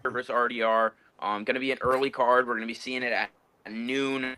versus RDR. Going to be an early card. We're going to be seeing it at noon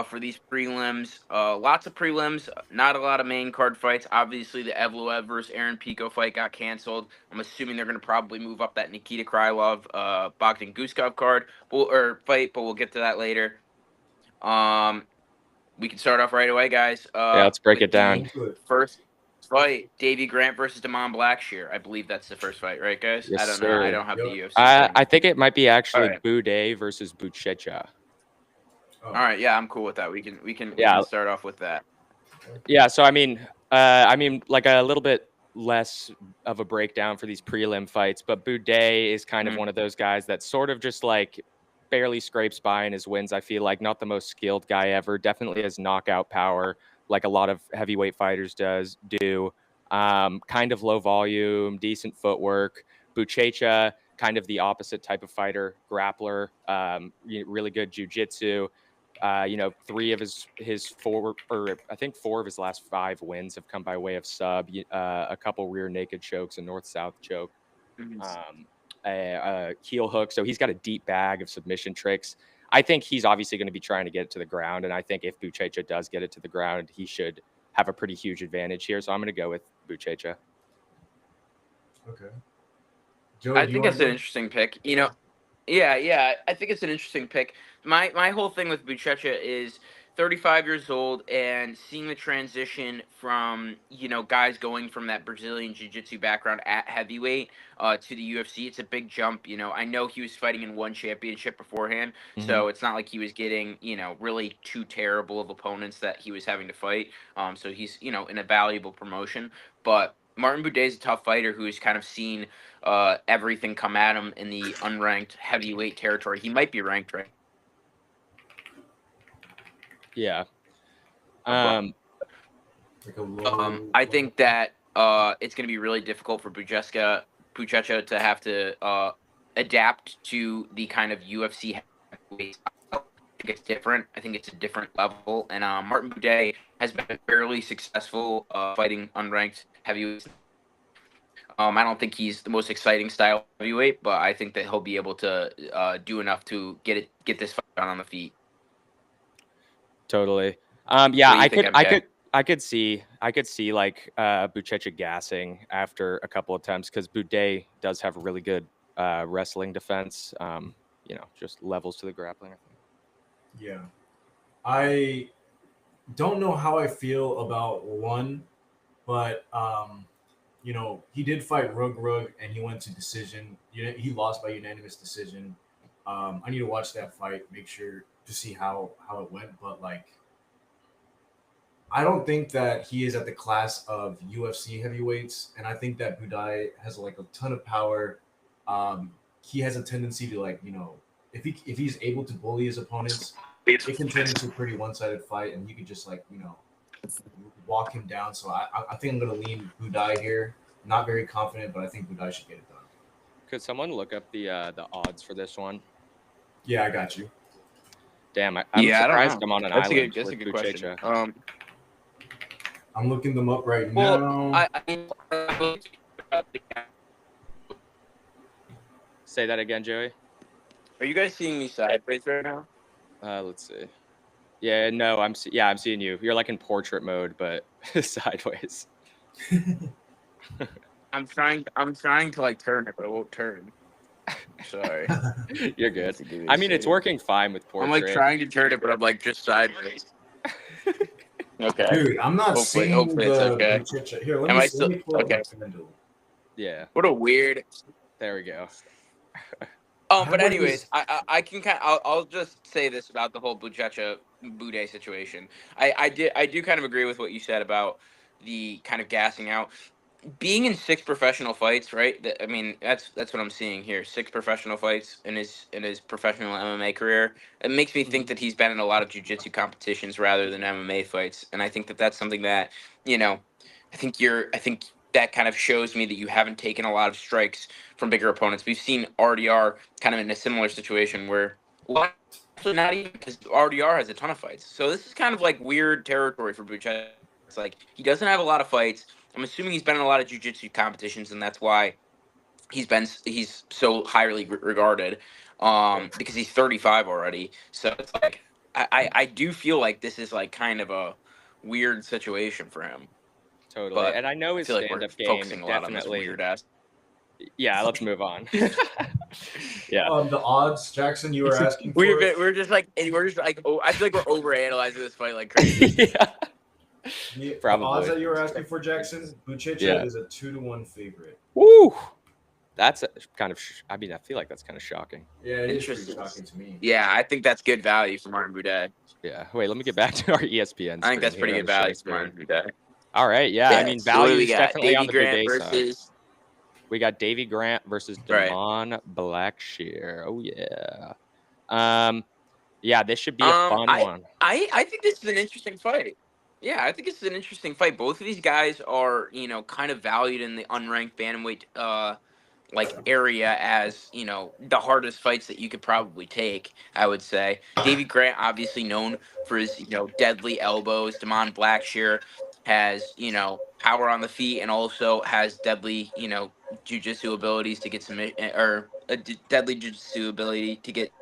for these prelims. Lots of prelims, not a lot of main card fights. Obviously, the Evloev versus Aaron Pico fight got canceled. I'm assuming they're going to probably move up that Nikita Krylov, Bogdan Guskov card or fight, but we'll get to that later. Um, we can start off right away, guys. Yeah, let's break With it down. the first fight, Davey Grant versus Damon Blackshear. I believe that's the first fight, right, guys? I Yes, don't know. I sir. don't have the Yep. UFC in front of I me. think it might be All actually right. Boudet versus Buchecha. Oh. All right, yeah, I'm cool with that. We Yeah. can start off with that. Yeah, so I mean, like a little bit less of a breakdown for these prelim fights, but Boudet is kind of Mhm. one of those guys that sort of just like barely scrapes by in his wins. I feel like not the most skilled guy ever. Definitely has knockout power, like a lot of heavyweight fighters do. Kind of low volume, decent footwork. Buchecha, kind of the opposite type of fighter, grappler, really good jujitsu. Three of his four, or I think four of his last five wins have come by way of sub, a couple rear naked chokes, a north south choke, Mhm. a heel hook. So he's got a deep bag of submission tricks. I think he's obviously going to be trying to get it to the ground, and I think if Buchecha does get it to the ground, he should have a pretty huge advantage here. So I'm going to go with Buchecha. Okay. Joey, I do you think want that's to an go? interesting pick. Yeah. I think it's an interesting pick. My whole thing with Buchecha is 35 years old and seeing the transition from guys going from that Brazilian jiu-jitsu background at heavyweight to the UFC. It's a big jump. I know he was fighting in one championship beforehand, Mm-hmm. so it's not like he was getting really too terrible of opponents that he was having to fight. So he's in a valuable promotion, but. Martin Budet is a tough fighter who's kind of seen everything come at him in the unranked heavyweight territory. He might be ranked right, Yeah. but Like a low. I think that it's going to be really difficult for Buchecha to have to adapt to the kind of UFC heavyweight style. I think it's different. I think it's a different level. And Martin Budet has been fairly successful fighting unranked heavyweights. I don't think he's the most exciting style heavyweight, but I think that he'll be able to do enough to get this fight on the feet. Totally. What Yeah, do you think, MK? I could see like Buchecha gassing after a couple of times because Boudet does have a really good wrestling defense. Just levels to the grappling, I think. Yeah. I don't know how I feel about one, but he did fight Rug and he went to decision. He lost by unanimous decision. I need to watch that fight, make sure to see how it went. But like, I don't think that he is at the class of UFC heavyweights, and I think that Budai has like a ton of power. He has a tendency to if he's able to bully his opponents, it can turn into a pretty one sided fight, and you could just walk him down. So I think I'm gonna lean Budai here. Not very confident, but I think Budai should get it done. Could someone look up the odds for this one? Yeah, I got you. Damn, I'm Yeah, I don't surprised know. I'm on an That's island a with good question. Buchecha. I'm looking them up right Well, now. Say that again, Joey. Are you guys seeing me sideways right now? Let's see. Yeah, no, I'm seeing you. You're like in portrait mode, but sideways. I'm trying to like turn it, but it won't turn. Sorry. You're good. Give me a I mean, it's second. working fine with portrait. I'm like trying to turn it, but I'm like just sideways. Okay. Dude, I'm not Hopefully seeing it's the okay. Buchecha. Here, let Am me, I let still me pull up okay? my FanDuel. Yeah, What a weird. there we go. How But about anyways, this? I can kind. I'll just say this about the whole Buchecha Bude situation. I do kind of agree with what you said about the kind of gassing out. Being in six professional fights, right? I mean, that's what I'm seeing here. Six professional fights in his professional MMA career. It makes me think that he's been in a lot of jiu-jitsu competitions rather than MMA fights, and I think that that's something that you know. I think that kind of shows me that you haven't taken a lot of strikes from bigger opponents. We've seen RDR kind of in a similar situation where, well, actually not even because RDR has a ton of fights. So this is kind of like weird territory for Buchecha. It's like he doesn't have a lot of fights. I'm assuming he's been in a lot of jiu-jitsu competitions, and that's why he's so highly regarded because he's 35 already. So it's like I do feel like this is like kind of a weird situation for him. Totally. But And I know I his feel like we're stand-up game focusing a lot on this definitely. weird ass. Yeah, let's move on. Yeah. The odds, Jackson, you were asking for. We're just like oh, I feel like we're overanalyzing this fight like crazy. Yeah. The Probably. odds that you were asking for, Jackson, Buchecha Yeah. is a 2-1 favorite. Woo! That's kind of. I mean, I feel like that's kind of shocking. Yeah, it is pretty Interesting. shocking to me. Yeah, I think that's good value for Martin Buday. Yeah. Wait, let me get back to our ESPN. I think that's screen pretty here good on the value share for Martin screen. Buday. All right. Yeah. I mean, So what do value we is got? definitely Davey on the Grant Buday side. versus. We got Davey Grant versus Right. Damon Blackshear. Oh yeah. Yeah, this should be a fun one. I think this is an interesting fight. Yeah, I think this is an interesting fight. Both of these guys are, kind of valued in the unranked bantamweight like area as, the hardest fights that you could probably take, I would say. Davey Grant obviously known for his, deadly elbows. Damon Blackshear has, power on the feet and also has deadly, jiu-jitsu abilities to get some or a deadly jiu-jitsu ability to get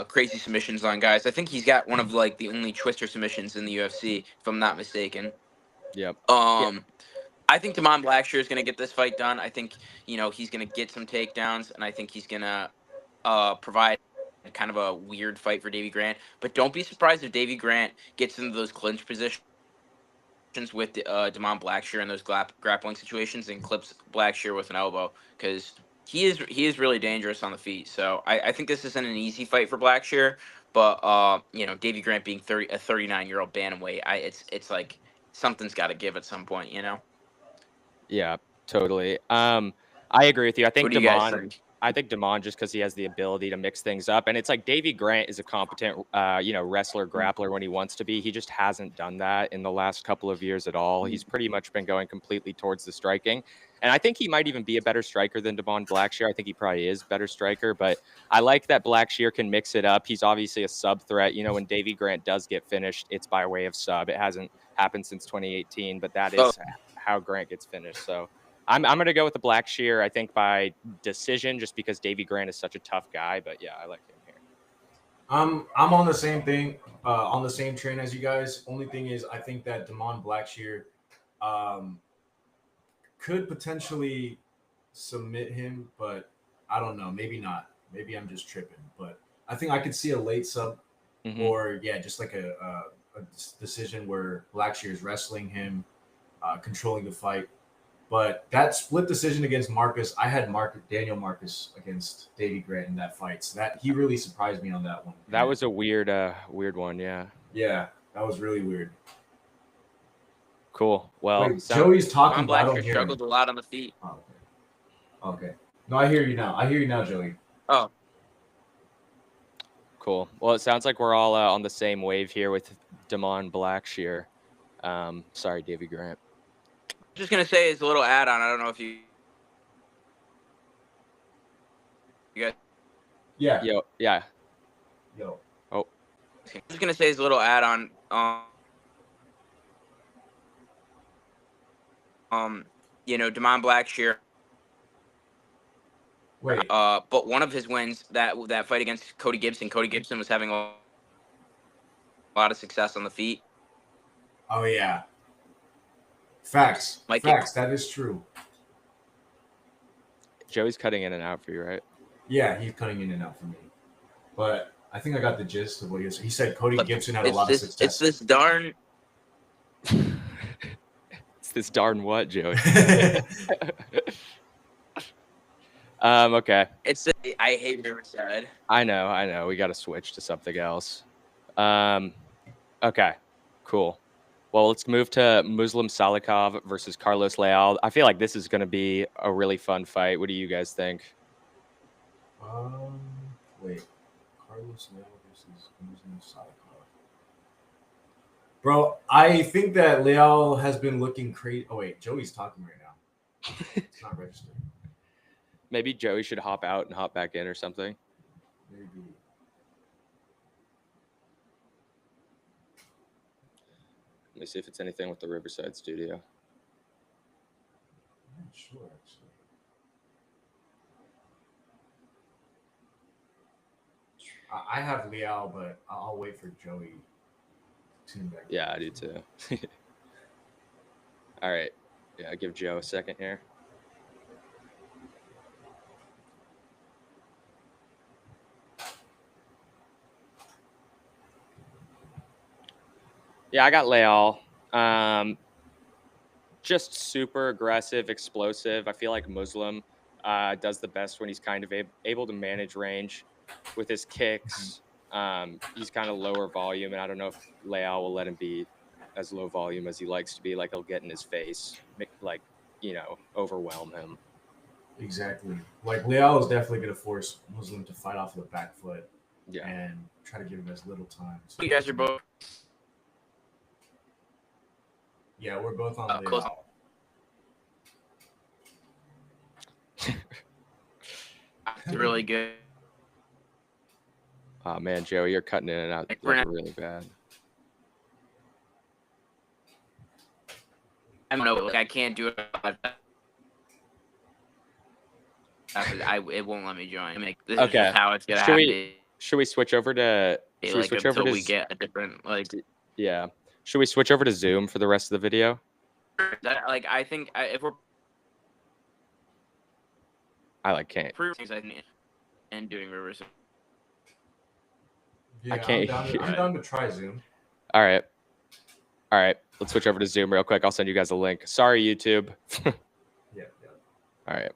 crazy submissions on guys. I think he's got one of like the only twister submissions in the UFC, if I'm not mistaken. Yep. I think Damon Blackshear is going to get this fight done. I think he's going to get some takedowns, and I think he's going to provide kind of a weird fight for Davey Grant. But don't be surprised if Davey Grant gets into those clinch positions with Damon Blackshear in those grappling situations and clips Blackshear with an elbow because he is really dangerous on the feet. So I think this isn't an easy fight for Blackshear, but Davey Grant being a 39-year-old bantamweight, it's like something's got to give at some point, Yeah, totally. I agree with you. I think What do you guys Damon. think? I think Damon just because he has the ability to mix things up, and it's like Davey Grant is a competent, wrestler grappler when he wants to be. He just hasn't done that in the last couple of years at all. He's pretty much been going completely towards the striking, and I think he might even be a better striker than Damon Blackshear. I think he probably is a better striker, but I like that Blackshear can mix it up. He's obviously a sub threat. When Davey Grant does get finished, it's by way of sub. It hasn't happened since 2018, but that is how Grant gets finished. So I'm going to go with the Blackshear, I think by decision, just because Davey Grant is such a tough guy. But yeah, I like him here. I'm on the same thing, on the same train as you guys. Only thing is, I think that Damon Blackshear could potentially submit him, but I don't know. Maybe not. Maybe I'm just tripping. But I think I could see a late sub, or just like a decision where Blackshear is wrestling him, controlling the fight. But that split decision against Marcus, I had Daniel Marcus against Davey Grant in that fight. So that he really surprised me on that one. That was a weird one, yeah. Yeah, that was really weird. Cool. Well, wait, Joey's talking. Damon Blackshear struggled a lot on the feet. Oh, okay. No, I hear you now. Joey. Oh. Cool. Well, it sounds like we're all on the same wave here with Damon Blackshear. Sorry, Davey Grant. Just gonna say it's a little add-on. I don't know if you guys. Yeah. Yo. Yeah. Yo. Oh. I'm just gonna say it's a little add-on. Damon Blackshear. Wait. But one of his wins that fight against Cody Gibson was having a lot of success on the feet. Oh yeah. Facts. That is true. Joey's cutting in and out for you, right? Yeah, he's cutting in and out for me. But I think I got the gist of what he was. He said Cody Gibson had a lot of success. It's this darn. It's this darn what, Joey? Okay. I hate Riverside. I know. We got to switch to something else. Okay. Cool. Well, let's move to Muslim Salikov versus Carlos Leal. I feel like this is going to be a really fun fight. What do you guys think? Wait. Carlos Leal versus Muslim Salikov. Bro, I think that Leal has been looking crazy. Oh, wait. Joey's talking right now. It's not registered. Maybe Joey should hop out and hop back in or something. Maybe. Let me see if it's anything with the Riverside studio. I'm not sure, actually. I have Liao, but I'll wait for Joey to tune back. Yeah, I do too. All right. Yeah, give Joe a second here. Yeah, I got Leal. Just super aggressive, explosive. I feel like Muslim does the best when he's kind of able to manage range with his kicks. He's kind of lower volume, and I don't know if Leal will let him be as low volume as he likes to be. Like he'll get in his face, like, you know, overwhelm him. Exactly. Like Liao is definitely going to force Muslim to fight off of the back foot Yeah. and try to give him as little time. So You guys are both yeah, we're both on close. Liao. Really good. Oh man, Joey, you're cutting in and out Like, like, really bad. I don't know. Like, I can't do it. It won't let me join. I mean, this is Okay. just how it's gonna Should have we- to Should we switch over to? be, Should we like, switch over until to? we get a different like. Yeah. Should we switch over to Zoom for the rest of the video? That, like, I think if we're I like can't. and doing reverse. Yeah, can't I'm hear- down to try Zoom. All right. Let's switch over to Zoom real quick. I'll send you guys a link. Sorry, YouTube. Yeah. All right.